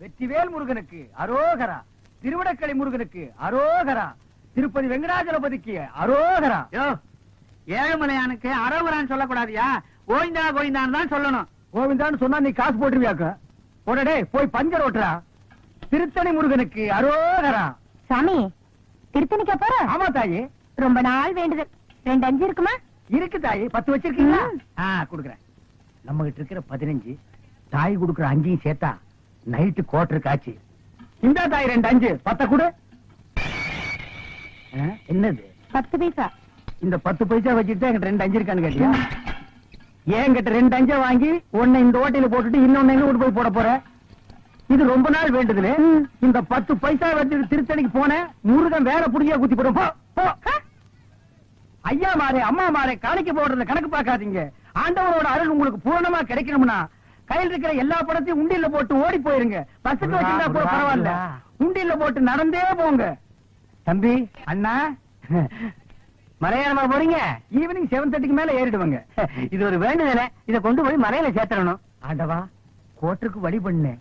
வெற்றிவேல் முருகனுக்கு அரோகரா, திருவிடக்கலை முருகனுக்கு அரோகரா, திருப்பதி வெங்கடாஜலபதிக்கு அரோகரா. ஏழுமலையானுக்கு அரோகரான்னு சொல்லக்கூடாதியா, கோவிந்தா கோவிந்தான்னு தான் சொல்லணும். கோவிந்தான்னு சொன்னா நீ காசு போட்டுருவியாக்க. உடனே போய் பஞ்சர் ஓட்டுறா. திருத்தணி முருகனுக்கு அரோகரா. சாமி திருத்தணிக்கா போற? ஆமா தாயி, ரொம்ப நாள் வேண்டுதல். 2 5 இருக்குமா? இருக்கு தாயி. 10 வச்சிருக்கீங்களா? குடுக்குறேன். நம்ம கிட்ட இருக்கிற 15, தாய் குடுக்குற 5 சேர்த்தா நைட்டு கோட்டருக்கு ஆச்சு. இந்த தாய் 2 5 10 கொடு. என்னது 10 பைசா? இந்த 10 பைசா வச்சுட்டு என்கிட்ட 2 5 இருக்கான்னு கேட்டியா? என்கிட்ட 2 5 வாங்கி ஒன்னு இந்த ஓட்டையில போட்டுட்டு இன்னொன்னு எங்க கொண்டு போய் போட போற? இது ரொம்ப நாள் வேண்டுதுல. இந்த 10 பைசா வச்சு திருத்தணிக்கு போன முருகன் வேற புடியா குத்தி போடும். ஐயா மாறே அம்மா மாறே காணிக்க போடுறத கணக்கு பார்க்காதீங்க. ஆண்டவரோட அருள் உங்களுக்கு பூரணமா கிடைக்கணும்னா கையில் இருக்கிற எல்லா படத்தையும் உண்டியல்ல போட்டு ஓடி போயிருங்க. பஸ்ஸுக்கு வச்சிருந்தா கூட பரவாயில்ல, உண்டியல்ல போட்டு நடந்தே போங்க. தம்பி அண்ணா, மலையாளமா போறீங்க? ஈவினிங் 7:30க்கு மேல ஏறிடுவாங்க. இது ஒரு வேண்டுதல, இத கொண்டு போய் மலையில சேர்த்தணும். ஆண்டவா, கோட்டருக்கு வழி பண்ணு.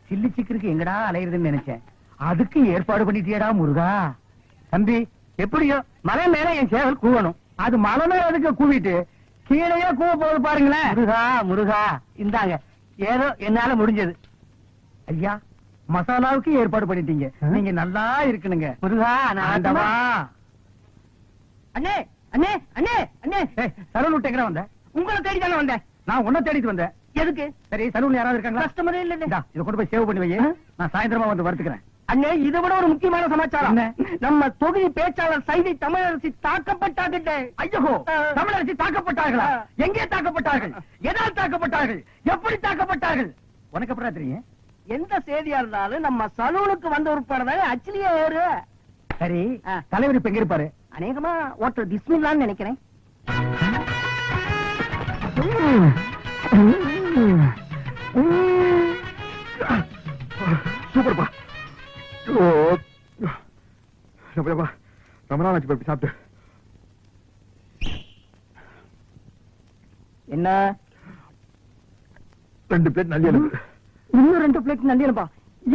சில்லி சிக்கருக்கு எங்கடா அலையுதுன்னு நினைச்சேன். அதுக்கு ஏற்பாடு பண்ணிட்டியடா முருகா. தம்பி, எப்படியோ மலை மேல என் சேவல் கூவணும். அது மலை மேல அதுக்கு கூவிட்டு கீழே கூவ போது பாருங்களேன். முருகா முருகா, இந்தாங்க ஏதோ என்னால முடிஞ்சது. ஐயா, மசாலாவுக்கு ஏற்பாடு பண்ணிட்டீங்க. நீங்க நல்லா இருக்கணுங்க முருகா. ஆண்டவா. அண்ணே அண்ணே அண்ணே அண்ணே, சலூன் விட்டு எங்க வந்த? உங்களை தேடி தானே வந்தேன். நான் உன்னை தேடிட்டு வந்தேன். எதுக்கு? சரி, சலூன்ல யாராவது இருக்காங்களா? கஸ்டமரே இல்ல. இத கொண்டு போய் சேவ் பண்ணி வை. நான் சாயந்தரமா வந்து வரதுக்கிறேன். அண்ணே, இதை விட ஒரு முக்கியமான சமாச்சாரம். நம்ம தொகுதி பேச்சாளர் சைதை தமிழரசி தாக்கப்பட்டார்கள். ஐயோ, தமிழரசி தாக்கப்பட்டார்களா? எங்கே தாக்கப்பட்டார்கள்? எதால் தாக்கப்பட்டார்கள்? எப்படி தாக்கப்பட்டார்கள்? உனக்கு எப்படி தெரியும்? எந்த செய்தியா இருந்தாலும் நம்ம சலூனுக்கு வந்த உட்படதான் அச்சிலியே ஏறு. சரி, தலைவர் இப்ப எங்க இருப்பாரு? அநேகமா ஓட்டர் பிஸ்மில்லான்னு நினைக்கிறேன். சூப்பர்ப்பா. ரொம்ப நாள் ஆச்சு சாப்பிட்டு. என்ன 2 பிளேட் நல்லி எலும்பு. இன்னும் 2 பிளேட் நல்லி எலும்பா?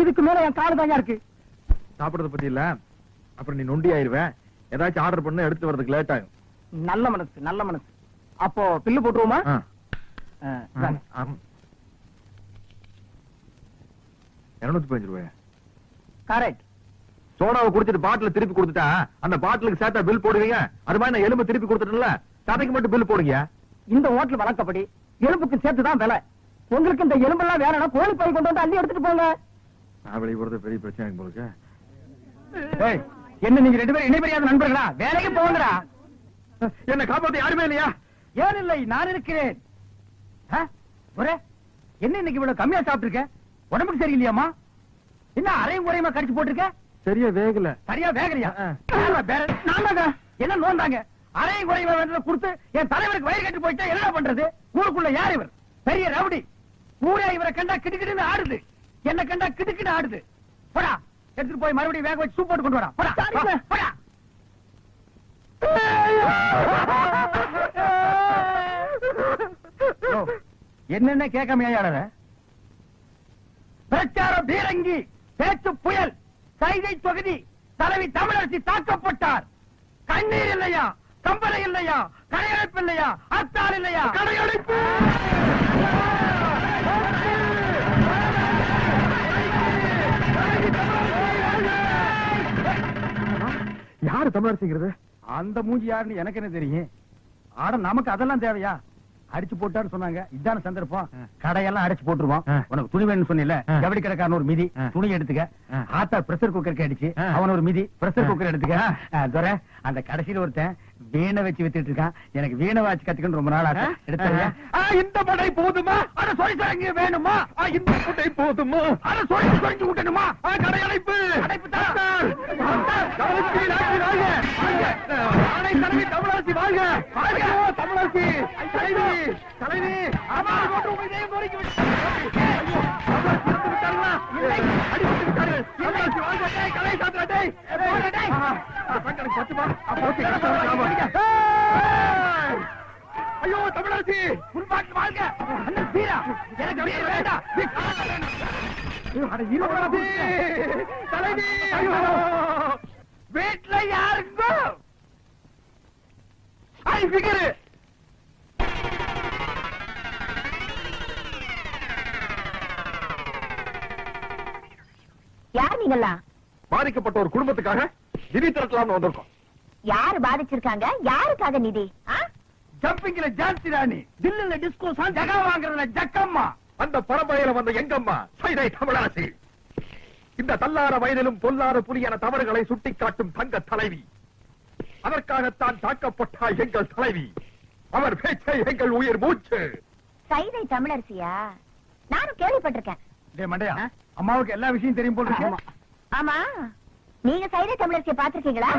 இதுக்கு மேல என் காடு தாங்க இருக்கு. சாப்பிடறத பத்தி இல்ல, அப்புறம் நீ நொண்டி ஆயிருவேன். ஏதாச்சும் ஆர்டர் பண்ண எடுத்து வரதுக்கு லேட் ஆகும். நல்ல மனசு நல்ல மனசு. அப்போ பில்லு போட்டுருவோமா? 215 ரூபாய். கரெக்ட். சோடாவை குடிச்சிட்டு பாட்டில திருப்பி கொடுத்துட்டா அந்த பாட்டிலுக்கு சேர்த்தா பில் போடுவீங்க. அது மாதிரி நான் எலும்பு திருப்பி கொடுத்துட்டேன்ல, சதைக்கு மட்டும் பில் போடுங்க. இந்த ஹோட்டல் வழக்கப்படி எலும்புக்கு சேர்த்துதான் விலை. உங்களுக்கு இந்த எலும்பெல்லாம் வேணும்னா கோழி பை கொண்டு வந்து அள்ளி எடுத்துட்டு போங்க. நான் வெளியே போறது பெரிய பிரச்சனை போலுக்கு. என்ன நீங்க 2 பேரும் இணைபெரியாத நண்பர்களா? வேலைக்கு போங்கடா. என்ன காப்பாத்த யாருமே இல்லையா? ஏன் இல்லை, நான் இருக்கிறேன். என்ன இன்னைக்கு இவ்வளவு கம்மியா சாப்பிட்டுருக்க? உடம்புக்கு சரியில்லையாமா? என்ன அரையும் குறையுமா கடிச்சு போட்டிருக்க? சரியா வேகல. சரியா வேகலையா? என்ன நோந்தாங்க? அரையும் குறையுமா கொடுத்து என் தலைவருக்கு வயிறு கட்டி போயிட்டா என்ன பண்றது? ஊருக்குள்ள யார் இவர்? பெரிய ரவுடி. ஊரே இவரை கண்டா கிடுக்கிட்டு ஆடுது. என்ன கண்டா கிடுக்கிட்டு ஆடுது. போடா, எடுத்துட்டு போய் மறுபடியும் வேக வச்சு சூப் போட்டு கொண்டு வரா. போடா. என்னென்ன கேட்காமையாளர? பிரச்சார பீரங்கி, பேச்சு புயல், சைதை தொகுதி தலைவி தமிழரசி தாக்கப்பட்டார். கண்ணீர் இல்லையா? கம்பளை இல்லையா? கடையடைப்பு இல்லையா? அத்தால் இல்லையா? கடையடைப்பு. யாரு தமிழரசிங்கிறது? அந்த மூஞ்சி யாருன்னு எனக்கு என்ன தெரியும்? ஆட நமக்கு அதெல்லாம் தேவையா? அடிச்சு போட்டான்னு சொன்னாங்க. இதான சந்தர்ப்பம். கடையெல்லாம் அடிச்சு போட்டுருவோம். உனக்கு துணி வேணும்னு சொன்னில, ஜவுளி கடைக்காரன் ஒரு மிதி துணி எடுத்துக்க. ஆத்தா பிரஷர் குக்கருக்கு அடிச்சு அவன் ஒரு மிதி பிரஷர் குக்கர் எடுத்துக்க. துரை, அந்த கடைசியில ஒருத்தன் வீணை வச்சு வித்துட்டு இருக்கான். எனக்கு வீணை வாச்சு கத்துக்கணும் ரொம்ப நாள் ஆச்சு. எடுத்து இந்த படை போதுமா? அட சொரிசரங்க வேணுமா? இந்த படை போதுமா? அட சொரிஞ்சு விட்டணுமா? கடையடைப்பு தமிழரசி வாழ்க. தமிழரசி தலைவி. ஐயோ தமிழரசி, முன்பாட்டு வாழ்க. எனக்கு வேண்டாம். அட, இருபது. தலைவி! வீட்டுல யாருங்கோ ஐ ஃபிகர் யார் நீங்கெல்லாம்? பாதிக்கப்பட்ட ஒரு குடும்பத்துக்காக நிதி திரட்டலாம்னு வந்திருக்கோம். யாரு பாதிச்சிருக்காங்க? யாருக்காக நிதி? ஜம்பிங்ல ஜான்சி ராணி, தில்லுல டிஸ்கோ சாங், ஜகா வாங்குறதுல ஜக்கம்மா. அந்த பரம்பரையில வந்த எங்கம்மா சைதை தமிழரசி. இந்த தள்ளார வயதிலும் பொல்லாத புலியான தவறுகளை சுட்டிக்காட்டும் தங்க தலைவி. அதற்காகத்தான் தாக்கப்பட்டார் எங்கள் தலைவி. அவர் பேச்சை எங்கள் உயிர் மூச்சு. சைதை தமிழரசியா? நானும் கேள்விப்பட்டிருக்கேன். டேய் மண்டையா, அம்மாவுக்கு எல்லா விஷயம் தெரியும் போல இருக்கு. ஆமா, நீங்க சைதை தமிழரசியை பாத்திருக்கீங்களா?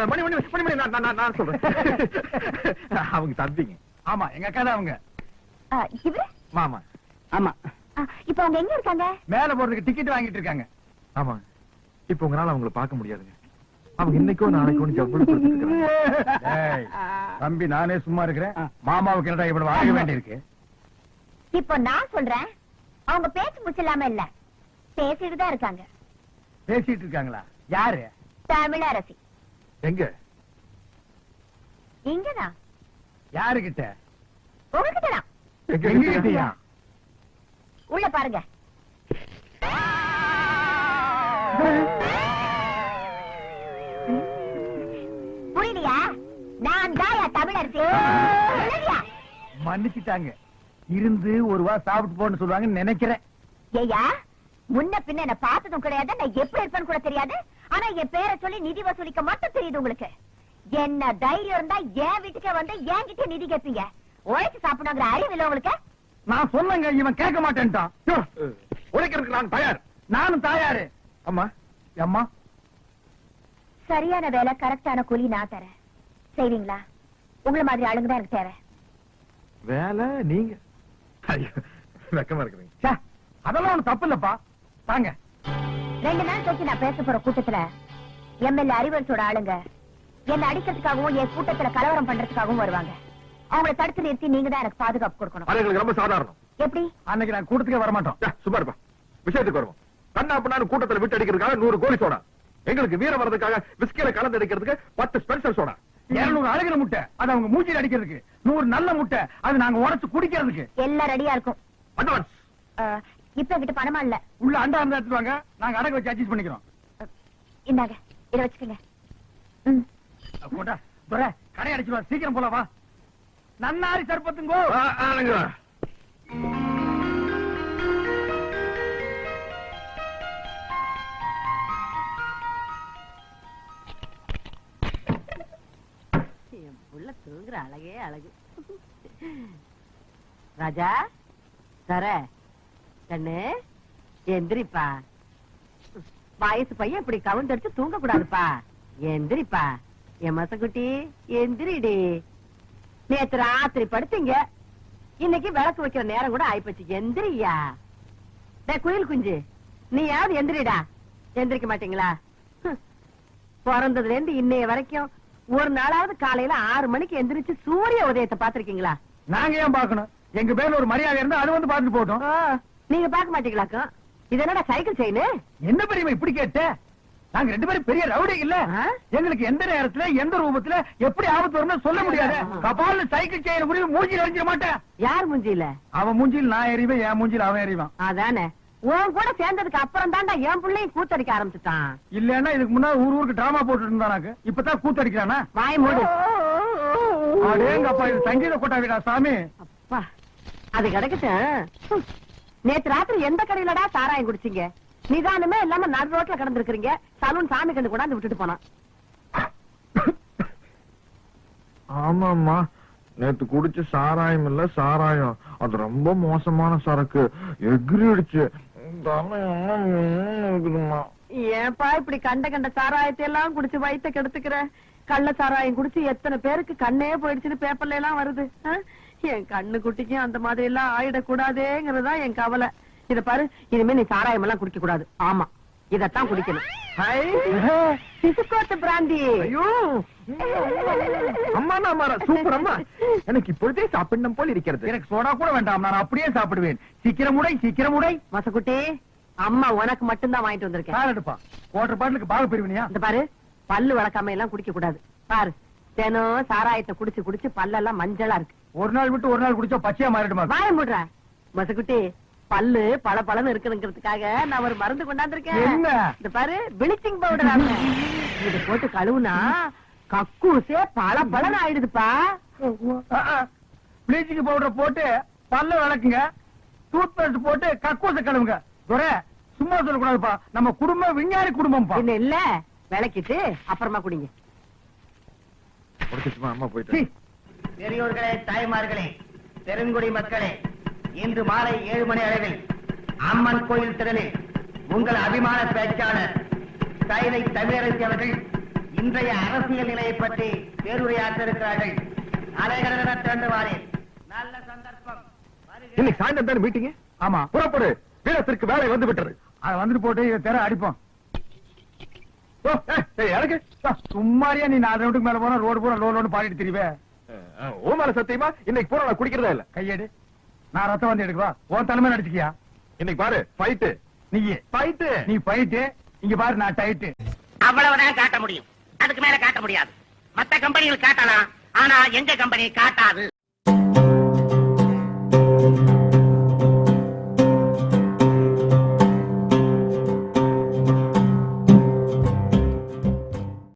மணி மணி மணி மணி நான் சொல்றேன். அவங்க தம்பிங்க. ஆமா, எங்க அக்கா தான் அவங்க. இவரு? மாமா. ஆமா. இப்ப அவங்க எங்க இருக்காங்க? மேல போறதுக்கு டிக்கெட் வாங்கிட்டு இருக்காங்க. ஆமா, இப்ப உங்களால அவங்கள பார்க்க முடியாதுங்க. அவங்க இன்னைக்கோ நாளைக்கோ ஜவ்வளவு கொடுத்துருக்காங்க. டேய், தம்பி நானே சும்மா இருக்கிறேன். மாமாவுக்கு என்னடா இவ்வளவு ஆக வேண்டி இருக்கு? இப்போ நான் சொல்றேன், அவங்க பேச்சு முடிச்சில்லாம இல்ல, பேசிட்டு தான் இருக்காங்க. பேசிட்டு இருக்காங்களா? யாரு? தமிழரசி. எங்க? இங்கதான். யாருகிட்ட? உங்ககிட்டதான். எங்க கிட்டயா? உள்ள பாருங்க. புரியலையா? நான் தாயா தமிழரசி. புரியலையா? மன்னிச்சுட்டாங்க. இருந்து ஒரு வா சாப்பிட்டு போன்னு சொல்லுவாங்கன்னு நினைக்கிறேன். ஏயா, முன்ன பின்ன என்ன பார்த்ததும் கிடையாது, நான் எப்படி இருப்பேன்னு கூட தெரியாது. ஆனா என் பேரை சொல்லி நிதி வசூலிக்க மட்டும் தெரியுது உங்களுக்கு. என்ன தைரியம் இருந்தா என் வீட்டுக்கே வந்து என்கிட்ட நிதி கேட்பீங்க. உழைச்சு சாப்பிடுங்கிற அறிவு இல்ல உங்களுக்கு? நான் சொன்னங்க, இவன் கேட்க மாட்டேன்ட்டான். உழைக்கிறதுக்கு நான் தயார். நானும் தயாரு. அம்மா, அம்மா, சரியான வேலை, கரெக்டான கூலி நான் தரேன். செய்வீங்களா? உங்களை மாதிரி ஆளுங்க தான் எனக்கு தேவை. வேலை நீங்க. ஐயோ, வெக்கமா இருக்குதுங்க. ச்சே, அதெல்லாம் ஒண்ணு தப்பு இல்லப்பா. தாங்க. 2 நாள் கழிச்சு நான் பேச போற கூட்டத்துல எம்எல்ஏ அறிவரசோட ஆளுங்க என்ன அடிக்கிறதுக்காகவும் என் கூட்டத்துல கலவரம் பண்றதுக்காகவும் வருவாங்க. அவங்களை தடுத்து நிறுத்தி நீங்க தான் எனக்கு பாதுகாப்பு கொடுக்கணும். அது எங்களுக்கு ரொம்ப சாதாரணம். எப்படி? அன்னைக்கு நான் கூட்டத்துக்கே வரமாட்டோம். சும்மா இருப்பா. விஷயத்துக்கு வருவோம். கண்ணா பண்ணாலும் கூட்டத்தில் விட்டு அடிக்கிறதுக்காக 100 கோழி சோடா, எங்களுக்கு வீரம் வர்றதுக்காக விஸ்கில கலந்து அடிக்கிறதுக்கு 10 ஸ்பென்சர் சோடா, 200 அழகிற முட்டை அது அவங்க மூஞ்சில அடிக்கிறதுக்கு, 100 நல்ல முட்டை அது நாங்க உடைச்சு குடிக்கிறதுக்கு. எல்லாம் ரெடியா இருக்கும். அட்வான்ஸ். இப்ப என்கிட்ட பணமா இல்ல. உள்ள அண்டா இருந்தா எடுத்துட்டு வாங்க, நாங்க அடகு வச்சு அட்ஜஸ்ட் பண்ணிக்கிறோம். இந்தாங்க, இத வச்சுக்கோங்க. போட்டா துரை கடை அடிச்சுவா, சீக்கிரம் போல வா. நன்னாரி சர்பத்துங்கோ. ஆளுங்க. என் புள்ள தூங்குற அழகே அழகு. ராஜா சர கண்ணு எந்திரிப்பா. வயசு பையன் இப்படி கவுண்டடிச்சு தூங்க கூடாதுப்பா. எந்திரிப்பா என் மசக்குட்டி, எந்திரிடி. நேத்து ராத்திரி படுத்தீங்க, இன்னைக்கு விளக்கு வைக்கிற நேரம் கூட ஆயிப்போச்சு. எந்திரியா. குயில் குஞ்சு, நீயாவது எந்திரிடா. எந்திரிக்க மாட்டீங்களா? பிறந்ததுல இருந்து இன்னைய வரைக்கும் ஒரு நாளாவது காலையில 6 மணிக்கு எந்திரிச்சு சூரிய உதயத்தை பாத்திருக்கீங்களா? நாங்க ஏன் பாக்கணும்? எங்க பேர்ல ஒரு மரியாதை இருந்தா அது வந்து பாத்துட்டு போட்டோம். நீங்க பாக்க மாட்டீங்களாக்கும்? இது என்னடா சைக்கிள் செயின்? என்ன பெரியமா இப்படி கேட்ட? நாங்க 2 பேரும் பெரிய ரவுடி இல்ல. எங்களுக்கு எந்த நேரத்துல எந்த ரூபத்துல எப்படி ஆபத்து வரும்னு சொல்ல முடியாது. கபால்ல சைக்கிள் செயின் முடிவு மூஞ்சில எறிஞ்சிட மாட்டேன். யார் மூஞ்சில? அவன் மூஞ்சில் நான் எறிவேன், என் மூஞ்சில் அவன் எறிவான். அதானே, உன் கூட சேர்ந்ததுக்கு அப்புறம் தான்டா என் பிள்ளையும் கூத்தடிக்க ஆரம்பிச்சுட்டான். இல்லன்னா இதுக்கு முன்னாடி ஊருக்கு டிராமா போட்டு இருந்தானாக்கு, இப்பதான் கூத்தடிக்கிறானா? வாய் மூடு. அடேங்கப்பா, இது சங்கீத கொட்டாவிடா சாமி. அப்பா, அது கிடக்கட்டும். நேத்து ராத்திரி எந்த கடையிலடா சாராயம் குடிச்சீங்க? நிதானமே இல்லாம நடு ரோட்ல கிடந்திருக்கிறீங்க. சலூன் சாமி கண்டு கொண்டாந்து விட்டுட்டு போனான். ஆமாம்மா, நேத்து குடிச்ச சாராயம் இல்ல சாராயம், அது ரொம்ப மோசமான சரக்கு. எகிரிடுச்சு. ஏன்பா இப்படி கண்ட கண்ட சாராயத்தை எல்லாம் குடிச்சு வயித்த கெடுத்துக்கிற? கள்ள சாராயம் குடிச்சு எத்தனை பேருக்கு கண்ணே போயிடுச்சுன்னு பேப்பர்ல எல்லாம் வருது. என் கண்ணு குட்டிக்கும் அந்த மாதிரி எல்லாம் ஆயிடக்கூடாதேங்கிறதா என் கவலை. இத பாரு, இனிமே நீ சாராயம் எல்லாம் குடிக்க கூடாது. ஆமா, இதத்தான் குடிக்கணும். சிசுக்கோத்து பிராந்தி. ஐயோ அம்மா, சூப்பர் அம்மா. எனக்கு இப்பொழுதே சாப்பிடணும் போல் இருக்கிறது. எனக்கு சோடா கூட வேண்டாம், நான் அப்படியே சாப்பிடுவேன். சீக்கிரம் உடை, சீக்கிரம் உடை. மசக்குட்டி, அம்மா உனக்கு மட்டும்தான் வாங்கிட்டு வந்திருக்கேன். கால் எடுப்பா. குவார்டர் பாட்டிலுக்கு பாக பிரிவினியா? இந்த பாரு, பல்லு வளர்க்காம எல்லாம் குடிக்க கூடாது. பாரு, தினம் சாராயத்தை குடிச்சு குடிச்சு பல்லெல்லாம் மஞ்சளா இருக்கு. ஒரு நாள் விட்டு ஒரு நாள் குடிச்சா பச்சையா மாறிடுமா? வாய மூடுற மசக்குட்டி. பல்லு பல பலன்னு இருக்கணுங்கிறதுக்காக நான் ஒரு மருந்து கொண்டாந்துருக்கேன். என்ன? இந்த பாரு, பிளீச்சிங் பவுடர். இது போட்டு கழுவுனா கக்கூசே பல பலன் ஆயிடுதுப்பா. ப்ளீச்சிங் பவுடர் போட்டு பல்ல விளக்குங்க, டூத் பேஸ்ட் போட்டு கக்கூச கழுவுங்க. துரை, சும்மா சொல்லக்கூடாதுப்பா. நம்ம குடும்பம் விஞ்ஞானி குடும்பம்ப்பா. என்ன இல்ல, விளக்கிட்டு அப்புறமா குடிங்க. முடிச்சிட்டுமா அம்மா சீ, போயிட்டு. பெரியோர்களே, தாய்மார்களே, பெருங்குடி மக்களே, இன்று மாலை 7 மணி அளவில் அம்மன் கோயில் திறனில் உங்கள் அபிமான பேச்சாளர் கைலை தமிழரசி அவர்கள் இன்றைய அரசியல் நிலையை பற்றி பேருரையாற்ற இருக்கிறார்கள். அலைகடன திறந்து வாரேன். நல்ல சந்தர்ப்பம். இன்னைக்கு சாயந்தரம் தானே மீட்டிங்? ஆமா. புறப்படு, வீரத்திற்கு வேலை வந்து விட்டது. அத வந்துட்டு போட்டு இதை தெர அடிப்போம். ஓ, எனக்கு சும்மாரியா நீ 4 ரவுண்டுக்கு மேல போனா ரோடு பூரா லோடு பாடிட்டு திரிவே. ஓமல சத்தியமா இன்னைக்கு பூரா நான் குடிக்கிறதா இல்ல. கையேடு, நான் ரத்தம் வந்து எடுக்கவா? உன் தலைமை நடிச்சுக்கியா? இன்னைக்கு பாரு ஃபைட்டு. நீ ஃபைட்டு. நீ போயிட்டு இங்க பாரு, நான் டைட்டு. அவ்வளவுதான் காட்ட முடியும், அதுக்கு மேல காட்ட முடியாது. மத்த கம்பெனிகள் காட்டலாம், ஆனா எங்க கம்பெனி காட்டாது.